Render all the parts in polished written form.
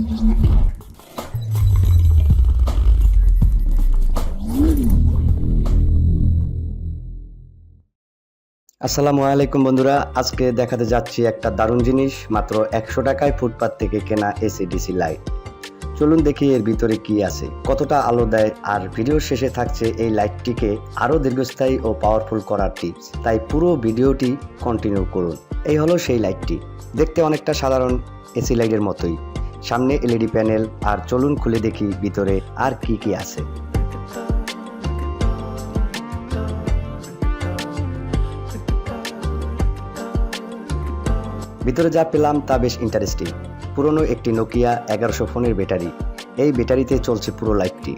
আসসালামু আলাইকুম বন্ধুরা, আজকে দেখাতে যাচ্ছি একটা দারুণ জিনিস। মাত্র 100 টাকায় ফুটপাত থেকে কেনা এসি/ডিসি লাইট। চলুন দেখি এর ভিতরে কি আছে, কতটা আলো দেয়, আর ভিডিওর শেষে থাকছে এই লাইটটিকে আরো দীর্ঘস্থায়ী ও পাওয়ারফুল করার টিপস। তাই পুরো ভিডিওটি কন্টিনিউ করুন। এই হলো সেই লাইটটি, দেখতে অনেকটা সাধারণ এসি লাইটের মতোই। সামনে এলইডি প্যানেল, আর চলুন খুলে দেখি ভিতরে আর কি কি আছে। ভিতরে যা পেলাম তা বেশ ইন্টারেস্টিং। পুরনো একটি নোকিয়া 1100 ফোনের ব্যাটারি, এই ব্যাটারিতে চলছে পুরো লাইটটি।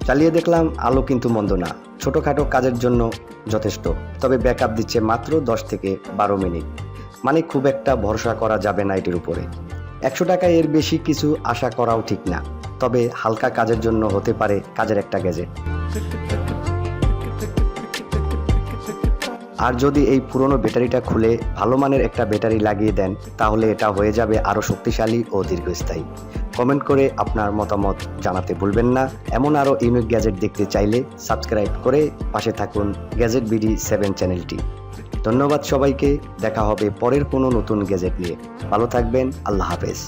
চালিয়ে দেখলাম, আলো কিন্তু মন্দ না, ছোটখাটো কাজের জন্য যথেষ্ট। তবে ব্যাকআপ দিচ্ছে মাত্র 10 থেকে 12 মিনিট, মানে খুব একটা ভরসা করা যাবে না এটির উপরে। 100 টাকায় এর বেশি কিছু আশা করাও ঠিক না, তবে হালকা কাজের জন্য হতে পারে কাজের একটা গ্যাজেট। আর যদি এই পুরনো ব্যাটারিটা খুলে ভালো মানের একটা ব্যাটারি লাগিয়ে দেন, তাহলে এটা হয়ে যাবে আরো শক্তিশালী ও দীর্ঘস্থায়ী। কমেন্ট করে আপনার মতামত জানাতে ভুলবেন না। এমন আরো ইউনিক গ্যাজেট দেখতে চাইলে সাবস্ক্রাইব করে পাশে থাকুন গ্যাজেট বিডি 7 চ্যানেলটি। ধন্যবাদ সবাইকে, দেখা হবে পরের কোনো নতুন গ্যাজেট নিয়ে। ভালো থাকবেন, আল্লাহ হাফেজ।